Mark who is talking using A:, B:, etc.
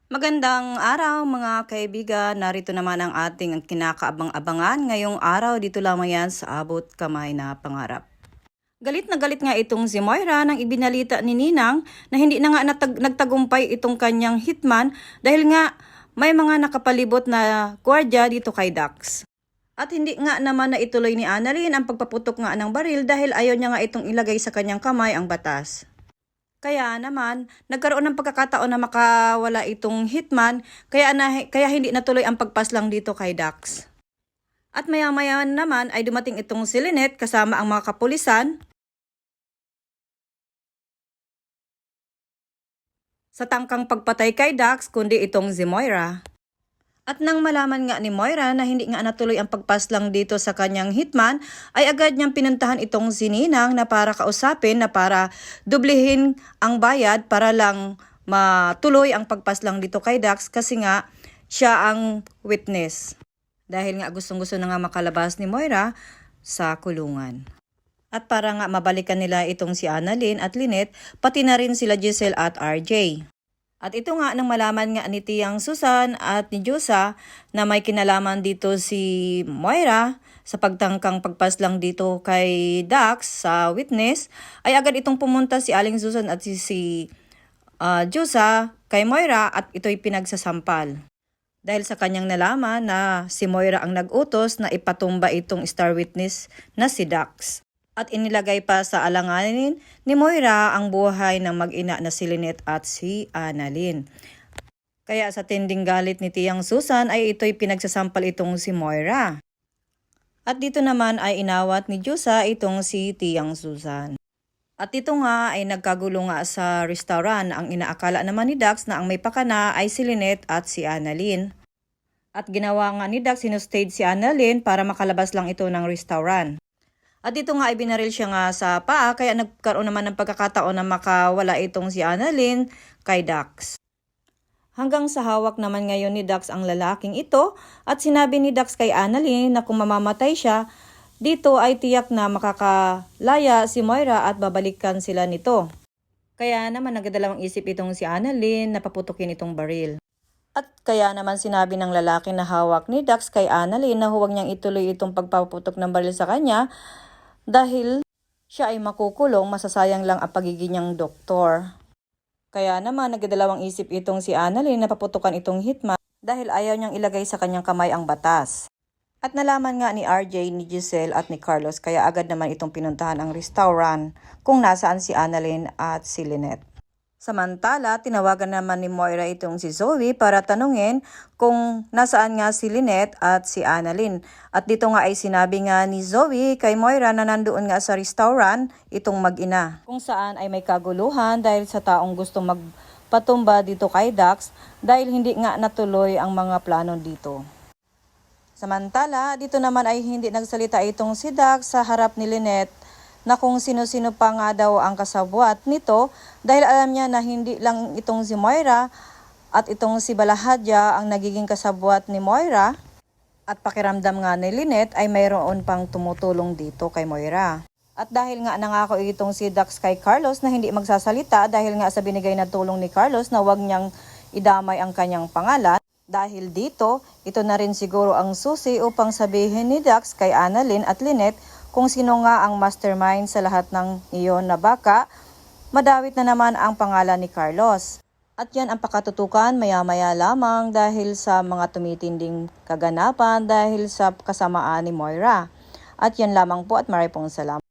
A: Magandang araw mga kaibigan, narito naman ang ating kinakaabang-abangan ngayong araw dito lamang yan sa abot kamay na pangarap. Galit na galit nga itong si Moira nang ibinalita ni Ninang na hindi na nga nagtagumpay itong kanyang hitman dahil nga may mga nakapalibot na gwardiya dito kay Dax. At hindi nga naman na ituloy ni Annalyn ang pagpaputok nga ng baril dahil ayaw niya nga itong ilagay sa kanyang kamay ang batas. Kaya naman, nagkaroon ng pagkakataon na makawala itong hitman, kaya hindi natuloy ang pagpaslang dito kay Dax. At maya-maya naman ay dumating itong si Lynette kasama ang mga kapulisan sa tangkang pagpatay kay Dax kundi itong si Moira. At nang malaman nga ni Moira na hindi nga natuloy ang pagpaslang dito sa kanyang hitman, ay agad niyang pinuntahan itong si Ninang na para kausapin na para dublihin ang bayad para lang matuloy ang pagpaslang dito kay Dax kasi nga siya ang witness. Dahil nga gustong-gusto na nga makalabas ni Moira sa kulungan. At para nga mabalikan nila itong si Annalyn at Lynette, pati na rin sila Giselle at RJ. At ito nga nang malaman nga ni Tiyang Susan at ni Diyosa na may kinalaman dito si Moira sa pagtangkang pagpaslang dito kay Dax sa witness, ay agad itong pumunta si Aling Susan at si Diyosa kay Moira at ito'y pinagsasampal. Dahil sa kanyang nalaman na si Moira ang nag-utos na ipatumba itong star witness na si Dax. At inilagay pa sa alanganin ni Moira ang buhay ng mag-ina na si Lynette at si Annalyn. Kaya sa tinding galit ni Tiyang Susan ay ito'y pinagsasampal itong si Moira. At dito naman ay inawat ni Diyosa itong si Tiyang Susan. At ito nga ay nagkagulo nga sa restaurant. Ang inaakala naman ni Dax na ang may pakana ay si Lynette at si Annalyn. At ginawa nga ni Dax, sinustage si Annalyn para makalabas lang ito ng restaurant. At dito nga ay binaril siya nga sa paa kaya nagkaroon naman ng pagkakataon na makawala itong si Annalyn kay Dax. Hanggang sa hawak naman ngayon ni Dax ang lalaking ito at sinabi ni Dax kay Annalyn na kung mamamatay siya, dito ay tiyak na makakalaya si Moira at babalikan sila nito. Kaya naman nagdadalawang isip itong si Annalyn na paputukin itong baril. At kaya naman sinabi ng lalaki na hawak ni Dax kay Annalyn na huwag niyang ituloy itong pagpaputok ng baril sa kanya dahil siya ay makukulong, masasayang lang ang pagiging niyang doktor. Kaya naman nagdadalawang isip itong si Annalyn na paputukan itong hitman dahil ayaw niyang ilagay sa kanyang kamay ang batas. At nalaman nga ni RJ, ni Giselle at ni Carlos kaya agad naman itong pinuntahan ang restaurant kung nasaan si Annalyn at si Lynette. Samantala, tinawagan naman ni Moira itong si Zoe para tanungin kung nasaan nga si Lynette at si Annalyn. At dito nga ay sinabi nga ni Zoe kay Moira na nandoon nga sa restaurant itong mag-ina. Kung saan ay may kaguluhan dahil sa taong gustong magpatumba dito kay Dax dahil hindi nga natuloy ang mga plano dito. Samantala, dito naman ay hindi nagsalita itong si Dax sa harap ni Lynette na kung sino-sino pa nga daw ang kasabwat nito dahil alam niya na hindi lang itong si Moira at itong si Balahadja ang nagiging kasabwat ni Moira at pakiramdam nga ni Lynette ay mayroon pang tumutulong dito kay Moira. At dahil nga nangako itong si Dax kay Carlos na hindi magsasalita dahil nga sa binigay na tulong ni Carlos na huwag niyang idamay ang kanyang pangalan, dahil dito, ito na rin siguro ang susi upang sabihin ni Dax kay Annalyn at Lynette kung sino nga ang mastermind sa lahat ng iyon na baka madawit na naman ang pangalan ni Carlos. At yan ang pakatutukan maya-maya lamang dahil sa mga tumitinding kaganapan dahil sa kasamaan ni Moira. At yan lamang po at maraming pong salamat.